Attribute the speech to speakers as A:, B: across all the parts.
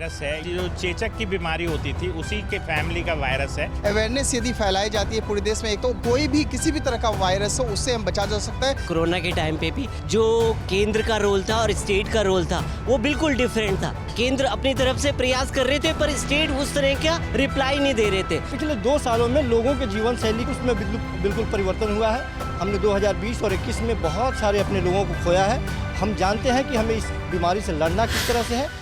A: Virus है जो चेचक की बीमारी होती थी उसी के फैमिली का वायरस है।
B: अवेयरनेस यदि फैलाई जाती है पूरे देश में तो कोई भी किसी भी तरह का वायरस हो उससे हम बचा जा सकता है।
C: कोरोना के टाइम पे भी जो केंद्र का रोल था और स्टेट का रोल था वो बिल्कुल डिफरेंट था। केंद्र अपनी तरफ से प्रयास कर रहे थे पर स्टेट उस तरह का रिप्लाई नहीं दे रहे थे।
D: पिछले 2 सालों में लोगों के जीवन शैली उसमें बिल्कुल परिवर्तन हुआ है। हमने 2020 और 21 में बहुत सारे अपने लोगों को खोया है। हम जानते हैं कि हमें इस बीमारी से लड़ना किस तरह से है।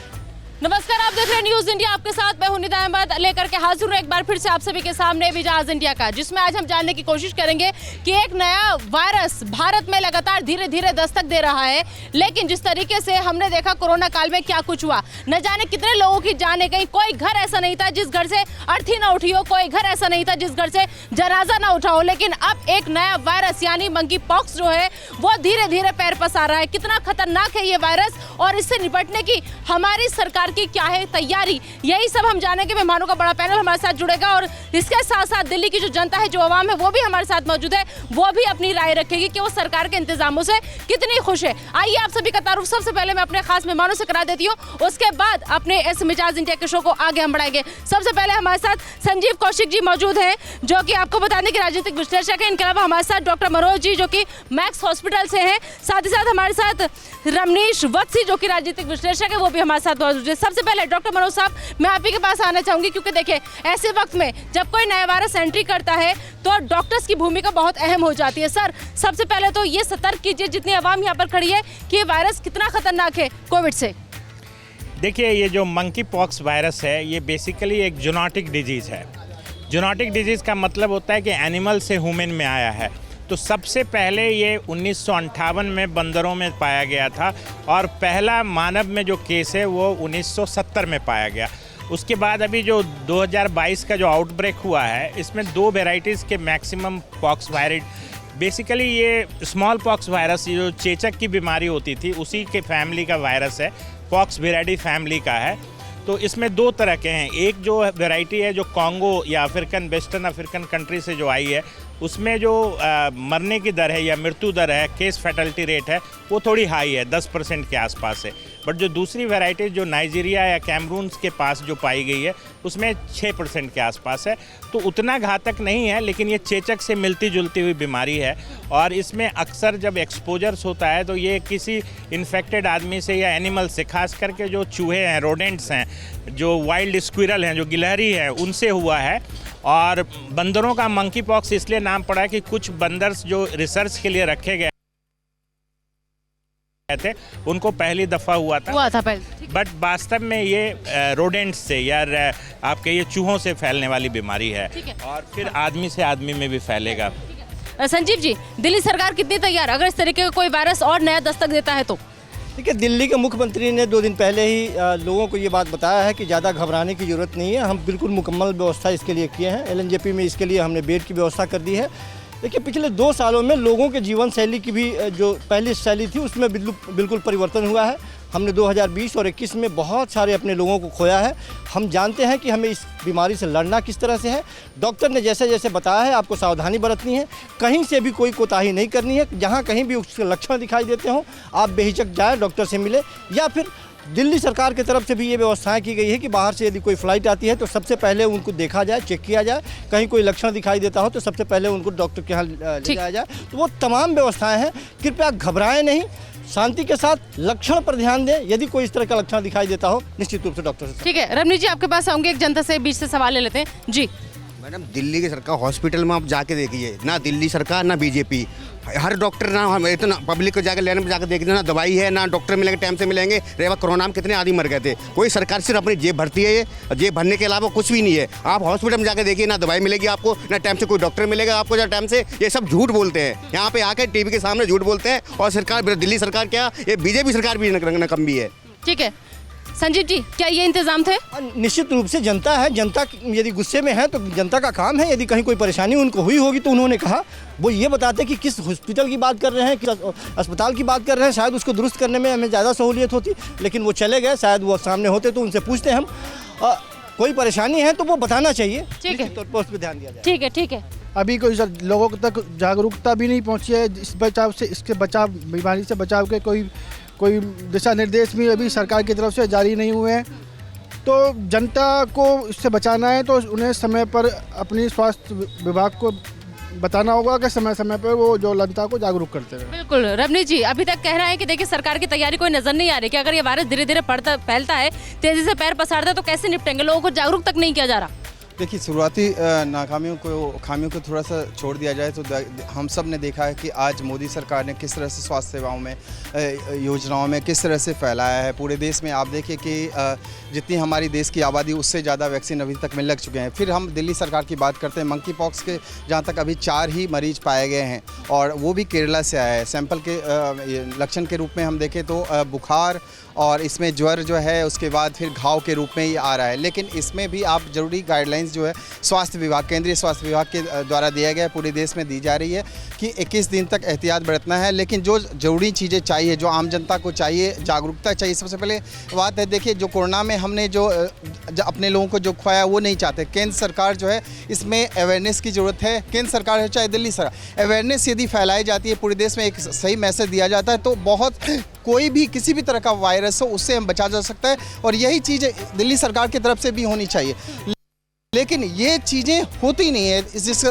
E: नमस्कार, आप देख रहे हैं न्यूज इंडिया। आपके साथ मैं हूं निदा अहमद लेकर के हाजिर हूं एक बार फिर से आप सभी के सामने विजाज इंडिया का, जिसमें आज हम जानने की कोशिश करेंगे कि एक नया वायरस भारत में लगातार धीरे धीरे दस्तक दे रहा है। लेकिन जिस तरीके से हमने देखा कोरोना काल में क्या कुछ हुआ, न जाने कितने लोगों की जाने गई। कोई घर ऐसा नहीं था जिस घर से अर्थी न उठी हो, कोई घर ऐसा नहीं था जिस घर से जनाजा न उठा हो। लेकिन अब एक नया वायरस यानी मंकी पॉक्स जो है वो धीरे धीरे पैर पसार रहा है। कितना खतरनाक है ये वायरस और इससे निपटने की हमारी सरकार की क्या है तैयारी, यही सब हम जानेंगे। मेहमानों का बड़ा पैनल हमारे साथ जुड़ेगा और इसके साथ साथ दिल्ली की जो जनता है, जो आवाम है, वो भी हमारे साथ मौजूद है। वो भी अपनी राय रखेगी कि वो सरकार के इंतजामों से कितनी खुश है। आइए आप सभी का तारुफ सबसे पहले मैं अपने खास मेहमानों से करा देती हूँ, उसके बाद अपने इस मिजाज इंडिया के शो को आगे हम बढ़ाएंगे। सबसे पहले हमारे साथ संजीव कौशिक जी मौजूद हैं, जो कि आपको बताने के राजनीतिक विश्लेषक है। इनके अलावा हमारे साथ डॉक्टर मनोज जी, जो कि मैक्स हॉस्पिटल से हैं। साथ ही साथ हमारे साथ रमनीश वत्सी, जो कि राजनीतिक विश्लेषक है, वो भी हमारे साथ मौजूद है। सबसे पहले डॉक्टर मनोज साहब, मैं आप ही के पास आना चाहूंगी, क्योंकि देखिए ऐसे वक्त में जब कोई नया वायरस एंट्री करता है तो डॉक्टर्स की भूमिका बहुत अहम हो जाती है। सर, सबसे पहले तो ये सतर्क कीजिए, जितनी आवाम यहाँ पर खड़ी है, कि ये वायरस कितना खतरनाक है कोविड से।
A: देखिए, ये जो मंकी पॉक्स वायरस है ये बेसिकली एक जूनोटिक डिजीज़ है। जूनोटिक डिजीज़ का मतलब होता है कि एनिमल से ह्यूमन में आया है। तो सबसे पहले ये 1958 में बंदरों में पाया गया था और पहला मानव में जो केस है वो 1970 में पाया गया। उसके बाद अभी जो 2022 का जो आउटब्रेक हुआ है, इसमें 2 वेराइटीज़ के मैक्सिमम पॉक्स वायरस, बेसिकली ये स्मॉल पॉक्स वायरस जो चेचक की बीमारी होती थी उसी के फैमिली का वायरस है, पॉक्स विराइडी फैमिली का है। तो इसमें 2 तरह के हैं। एक जो वेराइटी है जो कॉन्गो या वेस्टर्न अफ्रीकन कंट्री से जो आई है, उसमें जो मरने की दर है या मृत्यु दर है, केस फैटलिटी रेट है, वो थोड़ी हाई है, 10% के आसपास है। बट जो दूसरी वैरायटी जो नाइजीरिया या कैमरून के पास जो पाई गई है, उसमें 6% के आसपास है। तो उतना घातक नहीं है, लेकिन ये चेचक से मिलती जुलती हुई बीमारी है। और इसमें अक्सर जब एक्सपोजर्स होता है तो ये किसी इन्फेक्टेड आदमी से या एनिमल से, खास करके जो चूहे हैं, रोडेंट्स हैं, जो वाइल्ड स्क्विरल हैं, जो गिलहरी हैं, उनसे हुआ है। और बंदरों का मंकी पॉक्स इसलिए नाम पड़ा है कि कुछ बंदर्स जो रिसर्च के लिए रखे गए थे उनको पहली दफ़ा हुआ था पहले। बट वास्तव में ये रोडेंट्स से या आपके ये चूहों से फैलने वाली बीमारी है और फिर आदमी से आदमी में भी फैलेगा।
E: संजीव जी, दिल्ली सरकार कितनी तैयार अगर इस तरीके का कोई वायरस और नया दस्तक देता है तो?
D: देखिए, दिल्ली के मुख्यमंत्री ने 2 दिन पहले ही लोगों को ये बात बताया है कि ज़्यादा घबराने की ज़रूरत नहीं है। हम बिल्कुल मुकम्मल व्यवस्था इसके लिए किए हैं। LNJP में इसके लिए हमने बेड की व्यवस्था कर दी है। देखिए, पिछले 2 सालों में लोगों के जीवन शैली की भी जो पहली शैली थी उसमें बिल्कुल परिवर्तन हुआ है। हमने 2020 और 21 में बहुत सारे अपने लोगों को खोया है। हम जानते हैं कि हमें इस बीमारी से लड़ना किस तरह से है। डॉक्टर ने जैसे जैसे बताया है, आपको सावधानी बरतनी है, कहीं से भी कोई कोताही नहीं करनी है। जहाँ कहीं भी उसके लक्षण दिखाई देते हों, आप बेहिचक जाएँ, डॉक्टर से मिले। या फिर दिल्ली सरकार की तरफ से भी ये व्यवस्थाएं की गई है कि बाहर से यदि कोई फ्लाइट आती है तो सबसे पहले उनको देखा जाए, चेक किया जाए। कहीं कोई लक्षण दिखाई देता हो तो सबसे पहले उनको डॉक्टर के यहाँ ले जाया जाए। तो वो तमाम व्यवस्थाएं हैं। कृपया घबराएं नहीं, शांति के साथ लक्षण पर ध्यान दें। यदि कोई इस तरह का लक्षण दिखाई देता हो, निश्चित रूप से डॉक्टर से।
E: ठीक है, रमनीश जी आपके पास आऊँगी, एक जनता से बीच से सवाल ले लेते हैं जी।
F: मैडम, दिल्ली की सरकार हॉस्पिटल में आप जाके देखिए, ना दिल्ली सरकार ना BJP, हर डॉक्टर ना, हम इतना पब्लिक को जाकर लेने में जाकर देखते, ना दवाई है ना डॉक्टर मिलेंगे टाइम से मिलेंगे। रेवा कोरोना में कितने आदमी मर गए थे। कोई सरकार सिर्फ अपनी जेब भरती है, ये जेब भरने के अलावा कुछ भी नहीं है। आप हॉस्पिटल में जाकर देखिए, ना दवाई मिलेगी आपको, ना टाइम से कोई डॉक्टर मिलेगा आपको या टाइम से। ये सब झूठ बोलते हैं, यहाँ पे आकर टीवी के सामने झूठ बोलते हैं। और सरकार, दिल्ली सरकार क्या, ये BJP सरकार भी नकम भी है।
E: ठीक है संजीव जी, क्या ये इंतजाम थे?
D: निश्चित रूप से जनता है। जनता यदि गुस्से में है तो जनता का काम है, यदि कहीं कोई परेशानी उनको हुई होगी तो उन्होंने कहा, वो ये बताते कि किस हॉस्पिटल की बात कर रहे हैं, किस अस्पताल की बात कर रहे हैं। शायद उसको दुरुस्त करने में हमें ज़्यादा सहूलियत होती, लेकिन वो चले गए। शायद वो सामने होते तो उनसे पूछते हम। कोई परेशानी है तो वो बताना चाहिए।
E: ठीक है,
D: तौर पर उस पर ध्यान दिया जाए।
E: ठीक है, ठीक है।
G: अभी कोई लोगों तक जागरूकता भी नहीं पहुंची है इस बचाव से, इसके बचाव, बीमारी से बचाव के कोई दिशा निर्देश भी अभी सरकार की तरफ से जारी नहीं हुए हैं। तो जनता को इससे बचाना है तो उन्हें समय पर अपनी स्वास्थ्य विभाग को बताना होगा कि समय समय पर वो जो जनता को जागरूक करते हैं।
E: बिल्कुल रवनीत जी, अभी तक कह रहे हैं कि देखिए सरकार की तैयारी कोई नजर नहीं आ रही कि अगर ये वायरस धीरे धीरे फैलता है, तेजी से पैर पसारता है तो कैसे निपटेंगे, लोगों को जागरूक तक नहीं किया जा रहा।
H: देखिए, खामियों को थोड़ा सा छोड़ दिया जाए तो हम सब ने देखा है कि आज मोदी सरकार ने किस तरह से स्वास्थ्य सेवाओं में योजनाओं में किस तरह से फैलाया है पूरे देश में। आप देखिए कि जितनी हमारी देश की आबादी उससे ज़्यादा वैक्सीन अभी तक में लग चुके हैं। फिर हम दिल्ली सरकार की बात करते हैं, मंकी पॉक्स के जहाँ तक अभी 4 ही मरीज पाए गए हैं और वो भी केरला से आया है। सैंपल के लक्षण के रूप में हम देखें तो बुखार और इसमें ज्वर जो है, उसके बाद फिर घाव के रूप में ही आ रहा है। लेकिन इसमें भी आप ज़रूरी गाइडलाइंस जो है स्वास्थ्य विभाग, केंद्रीय स्वास्थ्य विभाग के द्वारा दिया गया पूरे देश में दी जा रही है कि 21 दिन तक एहतियात बरतना है। लेकिन जो ज़रूरी चीज़ें चाहिए, जो आम जनता को चाहिए, जागरूकता चाहिए। सबसे पहले बात है, देखिए जो कोरोना में हमने जो अपने लोगों को जो खोया वो नहीं चाहते। केंद्र सरकार जो है इसमें अवेयरनेस की ज़रूरत है। केंद्र सरकार है चाहे दिल्ली सरकार, अवेयरनेस यदि फैलाई जाती है पूरे देश में, एक सही मैसेज दिया जाता है तो बहुत कोई भी किसी भी तरह का वायरस हो उससे हम बचा जा सकता है। और यही चीज़ दिल्ली सरकार की तरफ से भी होनी चाहिए। लेकिन ये चीज़ें होती नहीं है,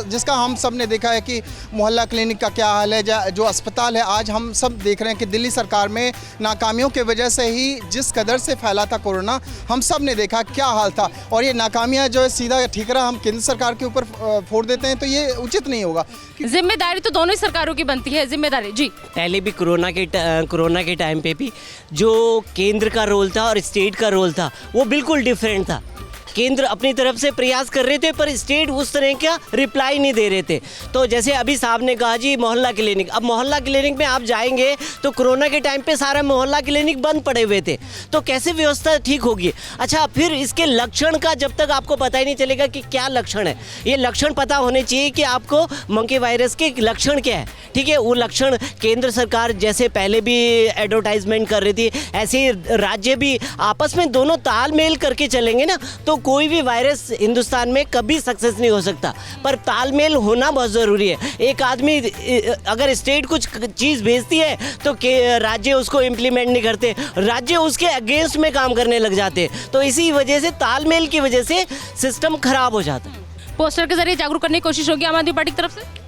H: जिसका हम सब ने देखा है कि मोहल्ला क्लिनिक का क्या हाल है, जो अस्पताल है। आज हम सब देख रहे हैं कि दिल्ली सरकार में नाकामियों की वजह से ही जिस कदर से फैला था कोरोना, हम सब ने देखा क्या हाल था। और ये नाकामियाँ जो है सीधा ठीकरा हम केंद्र सरकार के ऊपर फोड़ देते हैं तो ये उचित नहीं होगा।
E: जिम्मेदारी तो दोनों ही सरकारों की बनती है। जिम्मेदारी जी,
C: पहले भी कोरोना के टाइम पे भी जो केंद्र का रोल था और स्टेट का रोल था वो बिल्कुल डिफरेंट था। केंद्र अपनी तरफ से प्रयास कर रहे थे पर स्टेट उस तरह का रिप्लाई नहीं दे रहे थे। तो जैसे अभी साहब ने कहा जी मोहल्ला क्लिनिक, अब मोहल्ला क्लिनिक में आप जाएंगे तो कोरोना के टाइम पे सारा मोहल्ला क्लिनिक बंद पड़े हुए थे, तो कैसे व्यवस्था ठीक होगी। अच्छा, फिर इसके लक्षण का जब तक आपको पता ही नहीं चलेगा कि क्या लक्षण है, ये लक्षण पता होने चाहिए कि आपको मंकी वायरस के लक्षण क्या है। ठीक है, वो लक्षण केंद्र सरकार जैसे पहले भी एडवर्टाइजमेंट कर रही थी, ऐसे राज्य भी आपस में दोनों तालमेल करके चलेंगे ना तो कोई भी वायरस हिंदुस्तान में कभी सक्सेस नहीं हो सकता। पर तालमेल होना बहुत ज़रूरी है। एक आदमी अगर स्टेट कुछ चीज़ भेजती है तो राज्य उसको इम्प्लीमेंट नहीं करते, राज्य उसके अगेंस्ट में काम करने लग जाते। तो इसी वजह से तालमेल की वजह से सिस्टम खराब हो जाता है।
E: पोस्टर के जरिए जागरूक करने की कोशिश होगी आम आदमी पार्टी की तरफ से।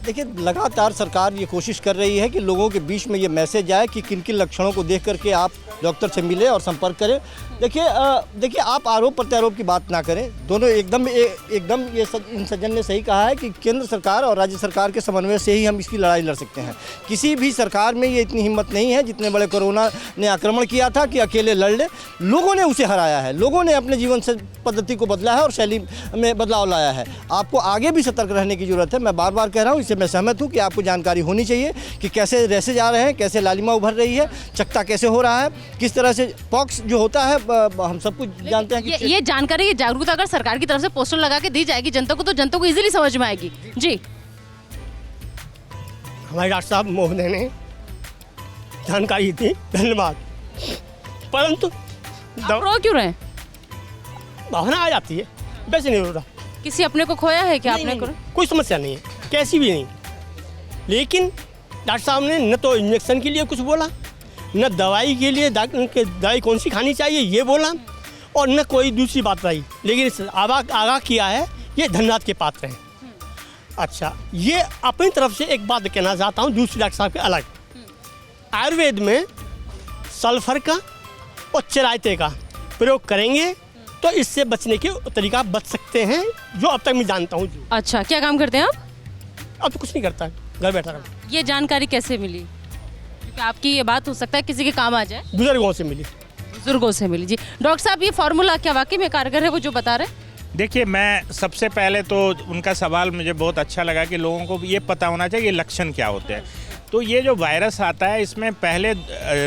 D: देखिए, लगातार सरकार ये कोशिश कर रही है कि लोगों के बीच में ये मैसेज जाए कि किन किन लक्षणों को देख करके आप डॉक्टर से मिले और संपर्क करें। देखिए आप आरोप प्रत्यारोप की बात ना करें, दोनों एकदम ये इन सज्जन ने सही कहा है कि केंद्र सरकार और राज्य सरकार के समन्वय से ही हम इसकी लड़ाई लड़ सकते हैं। किसी भी सरकार में ये इतनी हिम्मत नहीं है, जितने बड़े कोरोना ने आक्रमण किया था कि अकेले लड़ ले। लोगों ने उसे हराया है, लोगों ने अपने जीवन से पद्धति को बदला है और शैली में बदलाव लाया है। आपको आगे भी सतर्क रहने की जरूरत है। मैं बार बार कह रहा हूँ, इससे मैं सहमत हूँ कि आपको जानकारी होनी चाहिए कि कैसे रेसे जा रहे हैं, कैसे लालिमा उभर रही है, चकता कैसे हो रहा है, किस तरह से पॉक्स जो होता है हम सब कुछ जानते हैं कि
E: ये जानकारी, ये जागरूकता अगर सरकार की तरफ से पोस्टर लगा के दी जाएगी जनता को तो जनता को इजीली समझ में आएगी। जी,
I: हमारे डॉक्टर साहब महोदय ने जानकारी दी, धन्यवाद। परंतु
E: आप रो क्यों रहे?
I: भावना आ जाती है, वैसे नहीं रो रहा।
E: किसी अपने को खोया है क्या? आपने
I: कोई समस्या नहीं है, कैसी भी नहीं। लेकिन डॉक्टर साहब ने न तो इंजेक्शन के लिए कुछ बोला, न दवाई के लिए दवाई कौन सी खानी चाहिए ये बोला, और न कोई दूसरी बात रही। लेकिन आगाह किया है, ये धन्यवाद के पात्र हैं। अच्छा, ये अपनी तरफ से एक बात कहना चाहता हूँ दूसरे डॉक्टर साहब के अलग। आयुर्वेद में सल्फर का और चिरायते का प्रयोग करेंगे तो इससे बचने के तरीका बच सकते हैं, जो अब तक मैं जानता हूँ।
E: अच्छा, क्या काम करते हैं आप?
I: अब तो कुछ नहीं करता है, घर बैठा रहता।
E: ये जानकारी कैसे मिली? क्योंकि आपकी ये बात हो सकता है किसी के काम आ जाए।
I: बुजुर्गों से मिली।
E: बुजुर्गों से मिली। जी डॉक्टर साहब, ये फार्मूला क्या वाकई में कारगर है वो जो बता रहे?
A: देखिए, मैं सबसे पहले तो उनका सवाल मुझे बहुत अच्छा लगा कि लोगों को ये पता होना चाहिए ये लक्षण क्या होते हैं। तो ये जो वायरस आता है इसमें पहले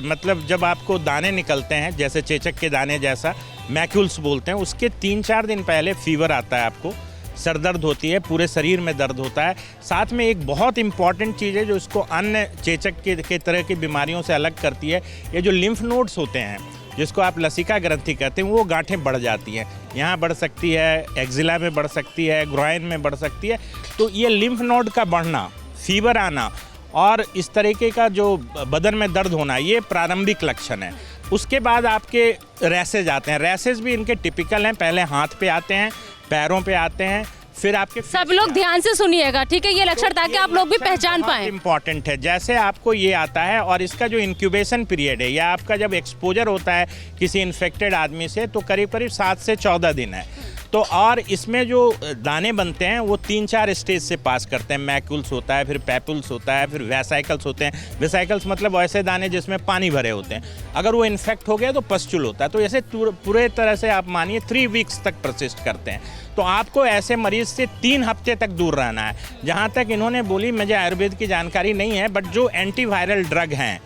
A: मतलब जब आपको दाने निकलते हैं, जैसे चेचक के दाने जैसा मैक्यूल्स बोलते हैं, उसके 3-4 दिन पहले फीवर आता है, आपको सर दर्द होती है, पूरे शरीर में दर्द होता है। साथ में एक बहुत इंपॉर्टेंट चीज़ है जो इसको अन्य चेचक के तरह की बीमारियों से अलग करती है, ये जो लिम्फ नोड्स होते हैं जिसको आप लसिका ग्रंथि कहते हैं, वो गांठें बढ़ जाती हैं। यहाँ बढ़ सकती है, एक्जिला में बढ़ सकती है, ग्रोइन में बढ़ सकती है। तो ये लिम्फ नोड का बढ़ना, फीवर आना और इस तरीके का जो बदन में दर्द होना, ये प्रारंभिक लक्षण है। उसके बाद आपके रैसेज आते हैं। रैसेज भी इनके टिपिकल हैं, पहले हाथ पे आते हैं, पैरों पे आते हैं, फिर आपके
E: सब लोग ध्यान से सुनिएगा, ठीक है, ये लक्षण ताकि आप लोग भी पहचान पाएं।
A: इम्पॉर्टेंट है। जैसे आपको ये आता है और इसका जो इंक्यूबेशन पीरियड है या आपका जब एक्सपोजर होता है किसी इन्फेक्टेड आदमी से तो करीब करीब 7 से 14 दिन है। तो और इसमें जो दाने बनते हैं वो 3-4 स्टेज से पास करते हैं। मैक्यूल्स होता है, फिर पैपुल्स होता है, फिर वेसाइकल्स होते हैं। वेसाइकल्स मतलब ऐसे दाने जिसमें पानी भरे होते हैं। अगर वो इन्फेक्ट हो गया तो पस्चुल होता है। तो ऐसे पूरे तरह से आप मानिए 3 वीक्स तक परसिस्ट करते हैं। तो आपको ऐसे मरीज से 3 हफ्ते तक दूर रहना है। जहाँ तक इन्होंने बोली, मुझे आयुर्वेद की जानकारी नहीं है, बट जो एंटीवायरल ड्रग हैं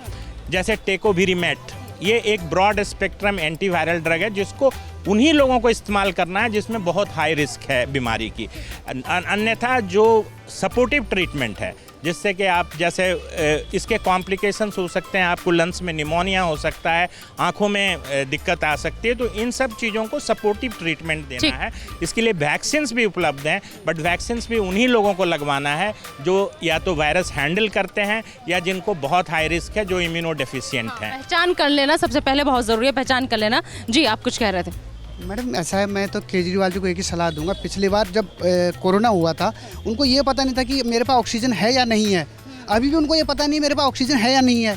A: जैसे टेकोविरिमेट, ये एक ब्रॉड स्पेक्ट्रम एंटीवायरल ड्रग है जिसको उन्हीं लोगों को इस्तेमाल करना है जिसमें बहुत हाई रिस्क है बीमारी की। अन्यथा जो सपोर्टिव ट्रीटमेंट है जिससे कि आप जैसे इसके कॉम्प्लिकेशंस हो सकते हैं, आपको लंग्स में निमोनिया हो सकता है, आंखों में दिक्कत आ सकती है, तो इन सब चीज़ों को सपोर्टिव ट्रीटमेंट देना है। इसके लिए वैक्सीन्स भी उपलब्ध हैं, बट वैक्सीन्स भी उन्हीं लोगों को लगवाना है जो या तो वायरस हैंडल करते हैं या जिनको बहुत हाई रिस्क है, जो इम्यूनो डेफिशिएंट हैं।
E: पहचान कर लेना सबसे पहले बहुत ज़रूरी है, पहचान कर लेना। जी, आप कुछ कह रहे थे।
G: मैडम ऐसा है, मैं तो केजरीवाल जी को एक ही सलाह दूंगा। पिछली बार जब कोरोना हुआ था उनको ये पता नहीं था कि मेरे पास ऑक्सीजन है या नहीं है। अभी भी उनको ये पता नहीं मेरे पास ऑक्सीजन है या नहीं है।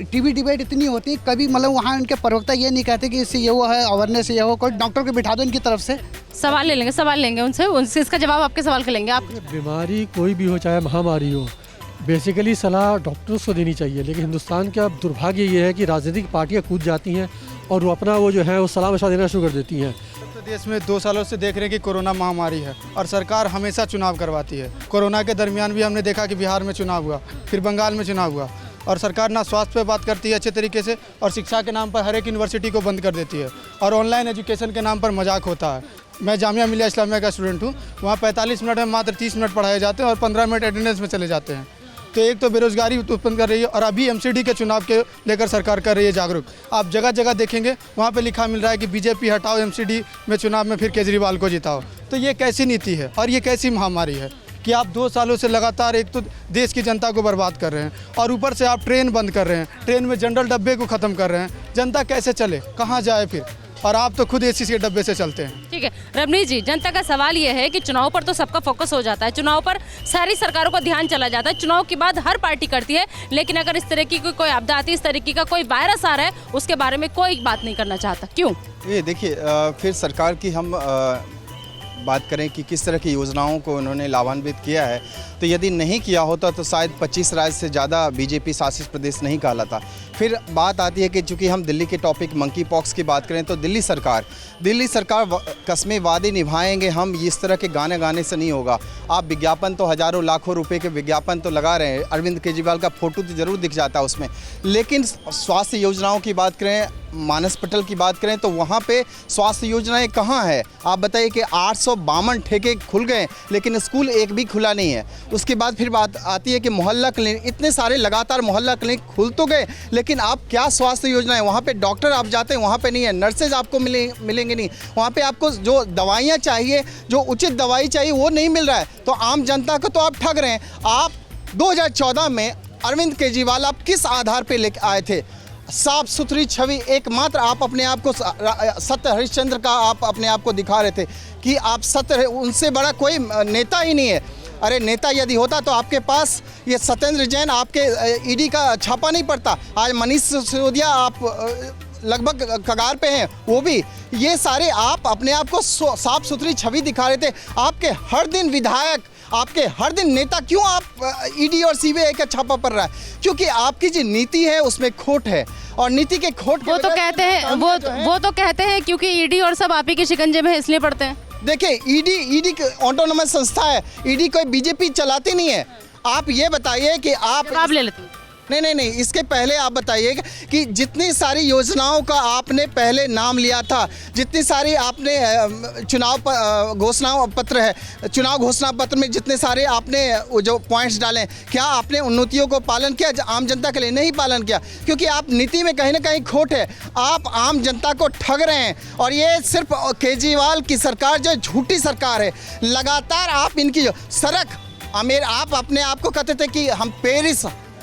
G: टीवी डिबेट इतनी होती है, कभी मतलब वहाँ उनके प्रवक्ता ये नहीं कहते कि इससे ये वो है, अवेयरनेस ये हो, कोई डॉक्टर को बिठा दो इनकी तरफ से।
E: सवाल लेंगे उनसे इसका जवाब आपके सवाल का लेंगे। आप
J: बीमारी कोई भी हो, चाहे महामारी हो, बेसिकली सलाह डॉक्टर्स को देनी चाहिए। लेकिन हिंदुस्तान का दुर्भाग्य ये है कि राजनीतिक पार्टियाँ कूद जाती हैं और वो अपना वो जो है वो सलाह मशवरा देना शुरू कर देती हैं।
K: देश में 2 सालों से देख रहे हैं कि कोरोना महामारी है और सरकार हमेशा चुनाव करवाती है। कोरोना के दरमियान भी हमने देखा कि बिहार में चुनाव हुआ, फिर बंगाल में चुनाव हुआ, और सरकार ना स्वास्थ्य पे बात करती है अच्छे तरीके से, और शिक्षा के नाम पर हर एक यूनिवर्सिटी को बंद कर देती है, और ऑनलाइन एजुकेशन के नाम पर मजाक होता है। मैं जामिया मिलिया इस्लामिया का स्टूडेंट हूँ, वहाँ 45 मिनट में मात्र 30 मिनट पढ़ाए जाते हैं और 15 मिनट अटेंडेंस में चले जाते हैं। तो एक तो बेरोजगारी उत्पन्न कर रही है, और अभी एमसीडी के चुनाव के लेकर सरकार कर रही है जागरूक। आप जगह जगह देखेंगे वहाँ पे लिखा मिल रहा है कि बीजेपी हटाओ एमसीडी में चुनाव में, फिर केजरीवाल को जिताओ। तो ये कैसी नीति है और ये कैसी महामारी है कि आप 2 सालों से लगातार एक तो देश की जनता को बर्बाद कर रहे हैं, और ऊपर से आप ट्रेन बंद कर रहे हैं, ट्रेन में जनरल डब्बे को ख़त्म कर रहे हैं। जनता कैसे चले, कहाँ जाए फिर, और आप तो खुद एसी के डब्बे से चलते हैं।
E: ठीक है रवनीत जी, जनता का सवाल ये है कि चुनाव पर तो सबका फोकस हो जाता है, चुनाव पर सारी सरकारों का ध्यान चला जाता है, चुनाव के बाद हर पार्टी करती है, लेकिन अगर इस तरह की कोई आपदा आती है, इस तरीके का कोई वायरस आ रहा है, उसके बारे में कोई बात नहीं करना चाहता। क्यों?
H: ये देखिए, फिर सरकार की हम बात करें कि किस तरह की योजनाओं को उन्होंने लाभान्वित किया है, तो यदि नहीं किया होता तो शायद 25 राज्य से ज़्यादा बीजेपी शासित प्रदेश नहीं कहलाता। फिर बात आती है कि चूँकि हम दिल्ली के टॉपिक मंकी पॉक्स की बात करें तो दिल्ली सरकार कस्में वादे निभाएंगे हम, इस तरह के गाने से नहीं होगा। आप विज्ञापन तो हज़ारों लाखों रुपए के विज्ञापन तो लगा रहे हैं, अरविंद केजरीवाल का फोटो तो ज़रूर दिख जाता है उसमें, लेकिन स्वास्थ्य योजनाओं की बात करें, मानस पटल की बात करें तो वहाँ पे स्वास्थ्य योजनाएं कहाँ है? आप बताइए कि 852 ठेके खुल गए लेकिन स्कूल एक भी खुला नहीं है। उसके बाद फिर बात आती है कि मोहल्ला क्लिनिक, इतने सारे लगातार मोहल्ला क्लिनिक खुल तो गए, लेकिन आप क्या स्वास्थ्य योजनाएं, वहाँ पे डॉक्टर आप जाते हैं वहाँ पे नहीं है, नर्सेज आपको मिलेंगे नहीं, वहाँ पे आपको जो दवाइयाँ चाहिए, जो उचित दवाई चाहिए वो नहीं मिल रहा है। तो आम जनता को तो आप ठग रहे हैं। आप 2014 में अरविंद केजरीवाल आप किस आधार पर लेकर आए थे? साफ सुथरी छवि, एकमात्र आप अपने आप को सत्य हरिश्चंद्र का आप अपने आप को दिखा रहे थे कि आप सत्य, उनसे बड़ा कोई नेता ही नहीं है। अरे नेता यदि होता तो आपके पास ये सत्येंद्र जैन, आपके ईडी का छापा नहीं पड़ता। आज मनीष सिसोदिया आप लगभग कगार पे हैं, वो भी, ये सारे आप अपने आप को साफ सुथरी छवि दिखा रहे थे। आपके हर दिन विधायक, आपके हर दिन नेता, क्यों आप ईडी और सीबीआई का छापा पड़ रहा है? क्योंकि आपकी जो नीति है उसमें खोट है, और नीति के खोट
E: वो तो कहते हैं वो तो कहते हैं क्योंकि ईडी और सब आप ही के शिकंजे में इसलिए पड़ते हैं।
H: देखिए, ईडी ऑटोनोमस संस्था है, ईडी कोई बीजेपी चलाती नहीं है। आप ये बताइए कि आप
E: ले लेते हैं।
H: नहीं, इसके पहले आप बताइए कि जितनी सारी योजनाओं का आपने पहले नाम लिया था, जितनी सारी आपने चुनाव घोषणा पत्र में जितने सारे आपने जो पॉइंट्स डाले, क्या आपने उन्नतियों को पालन किया आम जनता के लिए? नहीं पालन किया, क्योंकि आप नीति में कहीं ना कहीं खोट है। आप आम जनता को ठग रहे हैं, और ये सिर्फ केजरीवाल की सरकार जो झूठी सरकार है, लगातार आप इनकी सड़क, आप अपने आप को कहते थे कि हम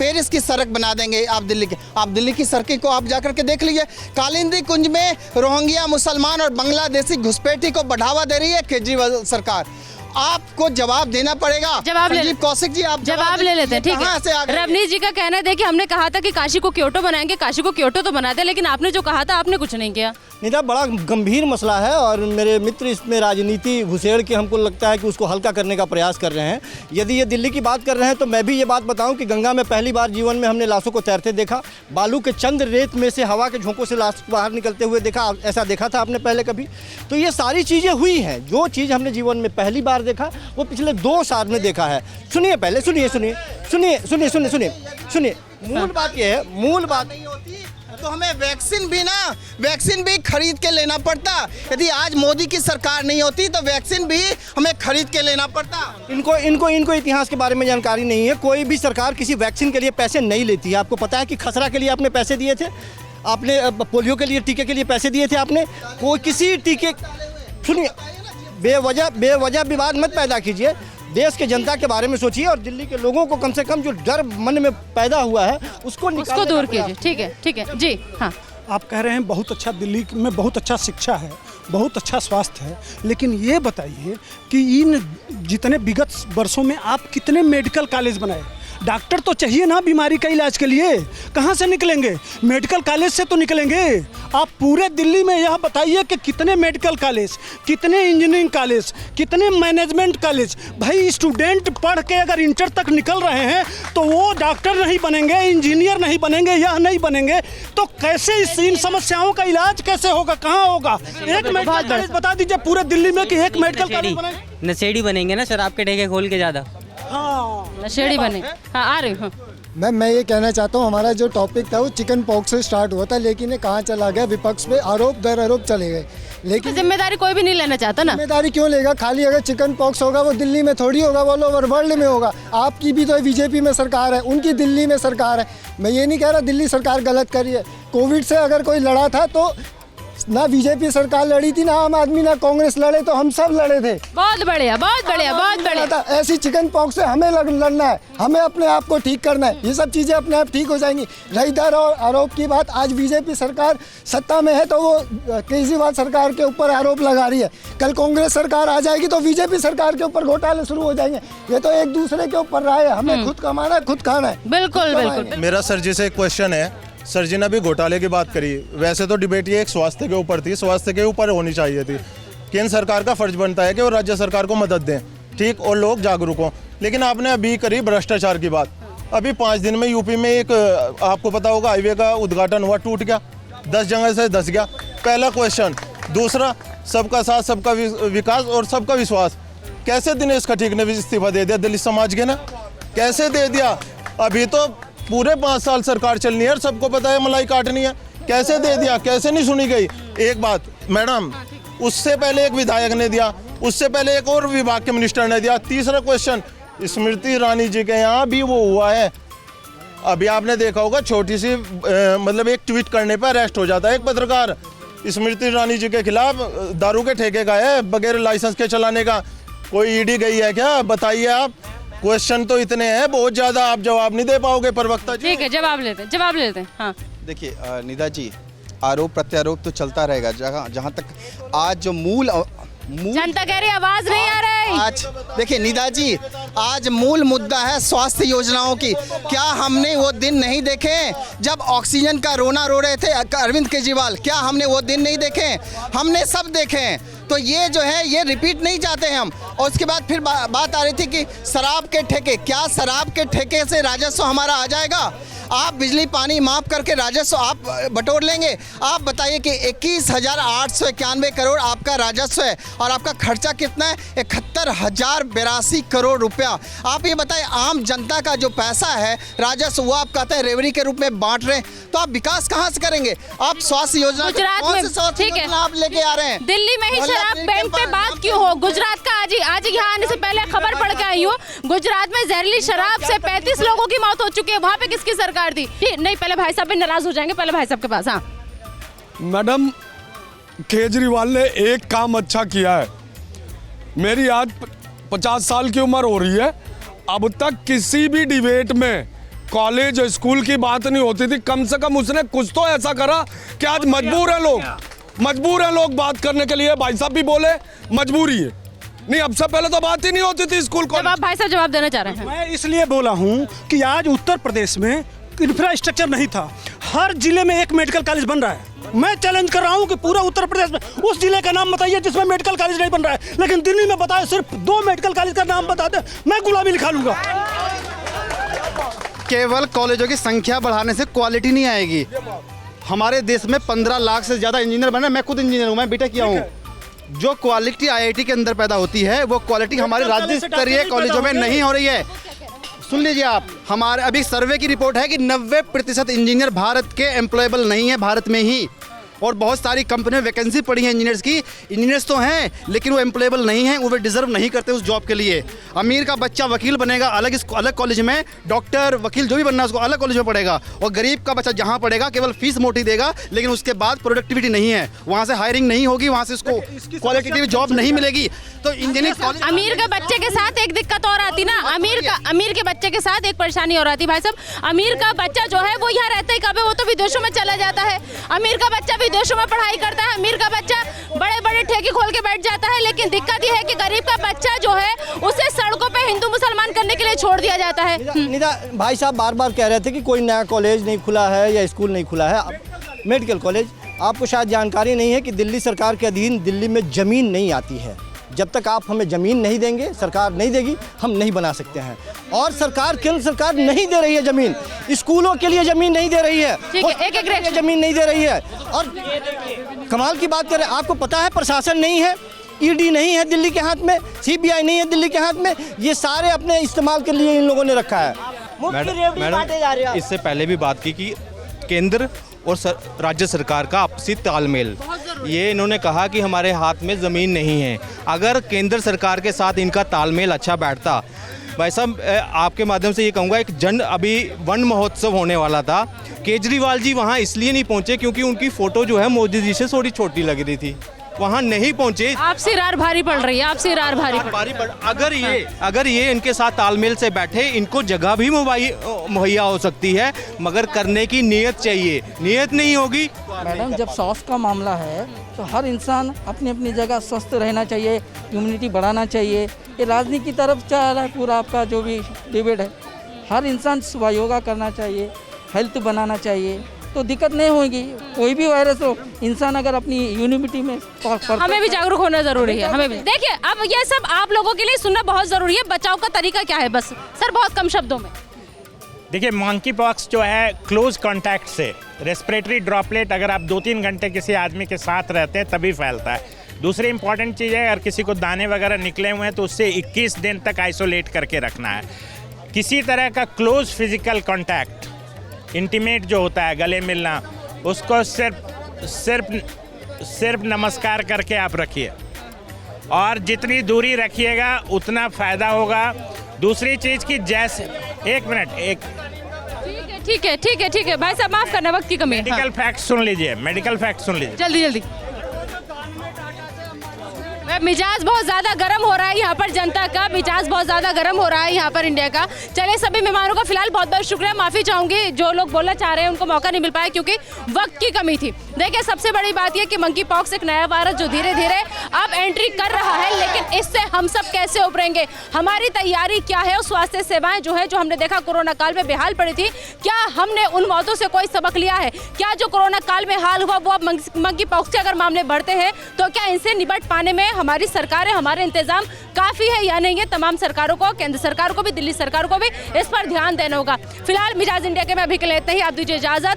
B: पेरिस की सड़क बना देंगे आप दिल्ली की सड़कें को आप जाकर के देख लीजिए। कालिंदी कुंज में रोहिंग्या मुसलमान और बांग्लादेशी घुसपैठी को बढ़ावा दे रही है केजरीवाल सरकार। आपको जवाब देना पड़ेगा।
E: जवाब ले
B: संजीव कौशिक जी, आप
E: जवाब ले लेते हैं, ठीक है। रवनीश जी का कहना है, देखिए हमने कहा था कि काशी को क्योटो बनाएंगे, काशी को क्योटो तो बनाते, लेकिन आपने जो कहा था आपने कुछ नहीं किया।
D: निदा, बड़ा गंभीर मसला है और मेरे मित्र इसमें राजनीति घुसेड़ के हमको लगता है कि उसको हल्का करने का प्रयास कर रहे हैं। यदि ये दिल्ली की बात कर रहे हैं तो मैं भी ये बात बताऊं कि गंगा में पहली बार जीवन में हमने लाशों को तैरते देखा, बालू के चंद रेत में से हवा के झोंकों से लाश बाहर निकलते हुए देखा। ऐसा देखा था आपने पहले कभी? तो ये सारी चीज़ें हुई हैं। जो चीज़ हमने जीवन में पहली बार देखा वो पिछले 2 साल में देखा है। सुनिए पहले, सुनिए। मूल बात ये है, मूल बात
B: तो हमें वैक्सीन भी खरीद के लेना पड़ता। यदि आज मोदी की सरकार नहीं होती तो वैक्सीन भी हमें खरीद के लेना पड़ता।
D: इनको इतिहास के बारे में जानकारी नहीं है। कोई भी सरकार किसी वैक्सीन के लिए पैसे नहीं लेती है। आपको पता है कि खसरा के लिए आपने पैसे दिए थे, आपने पोलियो के लिए टीके के लिए पैसे दिए थे, आपने कोई किसी टीके, सुनिए, बेवजह विवाद मत पैदा कीजिए। देश के जनता के बारे में सोचिए और दिल्ली के लोगों को कम से कम जो डर मन में पैदा हुआ है उसको
E: दूर कीजिए। ठीक है जी। हाँ,
L: आप कह रहे हैं बहुत अच्छा, दिल्ली में बहुत अच्छा शिक्षा है, बहुत अच्छा स्वास्थ्य है, लेकिन ये बताइए कि इन जितने विगत वर्षों में आप कितने मेडिकल कॉलेज बनाए? डॉक्टर तो चाहिए ना बीमारी का इलाज के लिए, कहाँ से निकलेंगे? मेडिकल कॉलेज से तो निकलेंगे। आप पूरे दिल्ली में यह बताइए कि कितने मेडिकल कॉलेज, कितने इंजीनियरिंग कॉलेज, कितने मैनेजमेंट कॉलेज। भाई स्टूडेंट पढ़ के अगर इंटर तक निकल रहे हैं तो वो डॉक्टर नहीं बनेंगे, इंजीनियर नहीं बनेंगे, यह नहीं बनेंगे तो कैसे इन समस्याओं का इलाज कैसे होगा, कहाँ होगा? एक मेडिकल कॉलेज बता दीजिए पूरे दिल्ली में कि एक मेडिकल कॉलेज बनेंगे।
C: नशेड़ी बनेंगे ना शराब के ठेके खोल के ज़्यादा।
E: नशेड़ी बने। हाँ, आ रही हूँ।
M: मैं ये कहना चाहता हूँ, हमारा जो टॉपिक था वो चिकन पॉक्स से स्टार्ट हुआ था, लेकिन ये कहाँ चला गया? विपक्ष पे आरोप दर आरोप चले गए। लेकिन
E: जिम्मेदारी कोई भी नहीं लेना चाहता ना।
M: जिम्मेदारी क्यों लेगा? खाली अगर चिकन पॉक्स होगा वो दिल्ली में थोड़ी होगा, वो ऑल ओवर वर्ल्ड में होगा। आपकी भी तो बीजेपी में सरकार है, उनकी दिल्ली में सरकार है। मैं ये नहीं कह रहा दिल्ली सरकार गलत कर रही है। कोविड से अगर कोई लड़ा था तो ना बीजेपी सरकार लड़ी थी, ना आम आदमी, ना कांग्रेस लड़े, तो हम सब लड़े थे।
E: बहुत बढ़िया, बहुत बढ़िया, बहुत बढ़िया।
M: ऐसी चिकन पॉक्स से हमें लड़ना है, हमें अपने आप को ठीक करना है। ये सब चीज़ें अपने आप ठीक हो जाएंगी। रही दर और आरोप की बात, आज बीजेपी सरकार सत्ता में है तो वो केजरीवाल सरकार के ऊपर आरोप लगा रही है। कल कांग्रेस सरकार आ जाएगी तो बीजेपी सरकार के ऊपर घोटाले शुरू हो जाएंगे। ये तो एक दूसरे के ऊपर रहा है। हमें खुद कमाना है, खुद खाना है।
E: बिल्कुल बिल्कुल।
N: मेरा सर जी से एक क्वेश्चन है। सर जी ने अभी घोटाले की बात करी, वैसे तो डिबेट ये एक स्वास्थ्य के ऊपर थी, स्वास्थ्य के ऊपर होनी चाहिए थी। केंद्र सरकार का फर्ज बनता है कि वो राज्य सरकार को मदद दें, ठीक, और लोग जागरूक हों। लेकिन आपने अभी करी भ्रष्टाचार की बात। अभी 5 दिन में यूपी में एक, आपको पता होगा, हाईवे का उद्घाटन हुआ, टूट गया, 10 जगह से धस गया। पहला क्वेश्चन। दूसरा, सबका साथ, सबका विकास और सबका विश्वास। कैसे दिनेश खटीक ने भी इस्तीफा दे दिया दलित समाज के ना? कैसे दे दिया? अभी तो पूरे 5 साल सरकार चलनी है और सबको पता है मलाई काटनी है। कैसे दे दिया? कैसे नहीं सुनी गई? एक बात मैडम, उससे पहले एक विधायक ने दिया, उससे पहले एक और विभाग के मिनिस्टर ने दिया। तीसरा क्वेश्चन, स्मृति ईरानी जी के यहाँ भी वो हुआ है। अभी आपने देखा होगा, छोटी सी मतलब एक ट्वीट करने पर अरेस्ट हो जाता है एक पत्रकार। स्मृति ईरानी जी के खिलाफ दारू के ठेके का है, बगैर लाइसेंस के चलाने का। कोई ईडी गई है क्या? बताइए आप। क्वेश्चन तो इतने हैं बहुत ज्यादा, आप जवाब नहीं दे पाओगे प्रवक्ता जी।
E: ठीक है, जवाब लेते हैं। हाँ,
H: देखिए निदा जी, आरोप प्रत्यारोप तो चलता रहेगा। जहाँ तक आज जो मूल
E: जनता कह रही आवाज नहीं आ रही।
B: आज देखिए निदा जी, आज मूल मुद्दा है स्वास्थ्य योजनाओं की। क्या हमने वो दिन नहीं देखे जब ऑक्सीजन का रोना रो रहे थे अरविंद केजरीवाल? क्या हमने वो दिन नहीं देखे? हमने सब देखे। तो ये जो है ये रिपीट नहीं चाहते हैं हम। और उसके बाद फिर बात आ रही थी कि शराब के ठेके, क्या शराब के ठेके से राजस्व हमारा आ जाएगा? आप बिजली पानी माफ करके राजस्व आप बटोर लेंगे। आप बताइए कि 21,891 करोड़ आपका राजस्व है और आपका खर्चा कितना है? 71,082 करोड़ रुपया। आप ये बताइए, आम जनता का जो पैसा है राजस्व, वो आप कहते हैं रेवड़ी के रूप में बांट रहे हैं, तो आप विकास कहाँ से करेंगे? आप स्वास्थ्य योजना,
E: गुजरात में स्वास्थ्य योजना
B: आप लेके आ रहे हैं?
E: दिल्ली में ही शराब बैन पे बात क्यों हो? गुजरात का आज यहाँ आने से पहले खबर पढ़ के आई हूँ, गुजरात में जहरीली शराब से 35 लोगों की मौत हो चुकी है। वहाँ पे किसकी सरकार थी? नहीं, पहले भाई साहब भी नाराज हो जाएंगे, पहले भाई साहब के पास। हाँ
O: मैडम, केजरीवाल ने एक काम अच्छा किया है। मेरी आज 50 साल की उम्र हो रही है, अब तक किसी भी डिबेट में कॉलेज स्कूल की बात नहीं होती थी, कम से कम उसने कुछ तो ऐसा करा कि आज मजबूर है लोग बात करने के लिए। भाई साहब भी बोले मजबूरी है, नहीं अब से पहले तो बात ही नहीं होती थी स्कूल को।
E: आप भाई साहब जवाब देना चाह रहे हैं?
L: मैं इसलिए बोला हूँ कि आज उत्तर प्रदेश में इंफ्रास्ट्रक्चर नहीं था, हर जिले में एक मेडिकल कॉलेज बन रहा है। मैं चैलेंज कर रहा हूँ कि पूरा उत्तर प्रदेश में उस जिले का नाम बताइए जिसमें मेडिकल कॉलेज नहीं बन रहा है, लेकिन दिल्ली में बताए सिर्फ 2 मेडिकल कॉलेज का नाम बता दे, मैं गुलामी लिखा लूंगा।
B: केवल कॉलेजों की संख्या बढ़ाने से क्वालिटी नहीं आएगी। हमारे देश में 15 लाख से ज़्यादा इंजीनियर बने, मैं खुद इंजीनियर हूँ, मैं बीटेक किया हूँ। जो क्वालिटी आईआईटी के अंदर पैदा होती है वो क्वालिटी हमारे राज्य स्तरीय कॉलेजों में नहीं हो रही है। सुन लीजिए आप, हमारे अभी सर्वे की रिपोर्ट है कि 90% इंजीनियर भारत के एम्प्लॉयबल नहीं है भारत में ही, और बहुत सारी कंपनियों में वैकेंसी पड़ी है इंजीनियर्स की। इंजीनियर्स तो हैं लेकिन वो एम्प्लॉयबल नहीं हैं, वो डिजर्व नहीं करते उस जॉब के लिए। अमीर का बच्चा वकील बनेगा अलग कॉलेज में, डॉक्टर वकील जो भी बनना है उसको अलग कॉलेज में पढ़ेगा, और गरीब का बच्चा जहाँ पढ़ेगा केवल फीस मोटी देगा, लेकिन उसके बाद प्रोडक्टिविटी नहीं है, वहाँ से हायरिंग नहीं होगी, वहाँ से उसको क्वालिटेटिव जॉब नहीं मिलेगी। तो इंजीनियरिंग कॉलेज
E: अमीर के बच्चे के साथ एक दिक्कत और आती ना, अमीर के बच्चे के साथ एक परेशानी और आती। भाई साहब, अमीर का बच्चा जो है वो यहाँ रहता ही कब है, वो तो विदेशों में चला जाता है। अमीर का बच्चा विदेशों में पढ़ाई करता है, अमीर का बच्चा बड़े बड़े ठेके खोल के बैठ जाता है, लेकिन दिक्कत ये है कि गरीब का बच्चा जो है उसे सड़कों पे हिंदू मुसलमान करने के लिए छोड़ दिया जाता है।
D: निदा भाई साहब बार बार कह रहे थे कि कोई नया कॉलेज नहीं खुला है या स्कूल नहीं खुला है, मेडिकल कॉलेज। आपको शायद जानकारी नहीं है कि दिल्ली सरकार के अधीन दिल्ली में ज़मीन नहीं आती है। जब तक आप हमें ज़मीन नहीं देंगे, सरकार नहीं देगी, हम नहीं बना सकते हैं। और सरकार, केंद्र सरकार नहीं दे रही है ज़मीन, स्कूलों के लिए ज़मीन नहीं दे रही है, एक ज़मीन नहीं दे रही है। और कमाल की बात करें, आपको पता है प्रशासन नहीं है, ईडी नहीं है दिल्ली के हाथ में, सीबीआई नहीं है दिल्ली के हाथ में, ये सारे अपने इस्तेमाल के लिए इन लोगों ने रखा है।
P: मैडम इससे पहले भी बात की कि केंद्र और राज्य सरकार का आपसी तालमेल, ये इन्होंने कहा कि हमारे हाथ में ज़मीन नहीं है। अगर केंद्र सरकार के साथ इनका तालमेल अच्छा बैठता, भाई साहब आपके माध्यम से ये कहूँगा, एक अभी वन महोत्सव होने वाला था, केजरीवाल जी वहाँ इसलिए नहीं पहुँचे क्योंकि उनकी फ़ोटो जो है मोदी जी से थोड़ी छोटी लग रही थी, वहाँ नहीं पहुँचे।
E: आपसे रार भारी पड़ रही है, आपसे रार भारी पड़।
P: अगर ये इनके साथ तालमेल से बैठे, इनको जगह भी मुहैया हो सकती है, मगर करने की नीयत चाहिए, नीयत नहीं होगी।
Q: मैडम जब स्वास्थ्य का मामला है तो हर इंसान अपनी अपनी जगह स्वस्थ रहना चाहिए, इम्यूनिटी बढ़ाना चाहिए। ये राजनीति की तरफ चल रहा है पूरा आपका जो भी डिबेट है, हर इंसान सुबह योगा करना चाहिए, हेल्थ बनाना चाहिए, तो दिक्कत नहीं होगी। कोई भी वायरस हो, इंसान अगर अपनी यूनिमिटी में
E: हमें भी जागरूक होना जरूरी है। हमें भी देखिए, अब ये सब आप लोगों के लिए सुनना बहुत जरूरी है। बचाव का तरीका क्या है, बस सर बहुत कम शब्दों में।
A: देखिए, मंकी पॉक्स जो है क्लोज कांटेक्ट से, रेस्पिरेटरी ड्रॉपलेट अगर आप 2-3 घंटे किसी आदमी के साथ रहते हैं तभी फैलता है। दूसरी इंपॉर्टेंट चीज़ है, अगर किसी को दाने वगैरह निकले हुए हैं तो उससे 21 दिन तक आइसोलेट करके रखना है। किसी तरह का क्लोज फिजिकल कांटेक्ट, इंटीमेट जो होता है, गले मिलना, उसको सिर्फ नमस्कार करके आप रखिए, और जितनी दूरी रखिएगा उतना फ़ायदा होगा। दूसरी चीज़ की जैसे
E: ठीक है भाई साहब, माफ करना, वक्त की कमी है।
A: मेडिकल फैक्ट सुन लीजिए,
E: जल्दी। मिजाज बहुत ज़्यादा गर्म हो रहा है यहाँ पर, जनता का मिजाज बहुत ज़्यादा गर्म हो रहा है यहाँ पर इंडिया का। चलिए, सभी मेहमानों का फिलहाल बहुत बहुत शुक्रिया। माफ़ी चाहूँगी जो लोग बोलना चाह रहे हैं उनको मौका नहीं मिल पाया क्योंकि वक्त की कमी थी। देखिए, सबसे बड़ी बात यह कि मंकी पॉक्स एक नया वायरस जो धीरे धीरे अब एंट्री कर रहा है, लेकिन इससे हम सब कैसे उभरेंगे, हमारी तैयारी क्या है, और स्वास्थ्य सेवाएं जो है, जो हमने देखा कोरोना काल में बेहाल पड़ी थी, क्या हमने उन मौतों से कोई सबक लिया है? क्या जो कोरोना काल में हाल हुआ वो अब मंकी पॉक्स के अगर मामले बढ़ते हैं तो क्या इनसे निपट पाने में हमारी सरकारें, हमारे इंतजाम काफ़ी है या नहीं है? तमाम सरकारों को, केंद्र सरकार को भी, दिल्ली सरकार को भी इस पर ध्यान देना होगा। फिलहाल मिजाज इंडिया के मैं अभी के लिए इतना ही, आप दीजिए इजाज़त।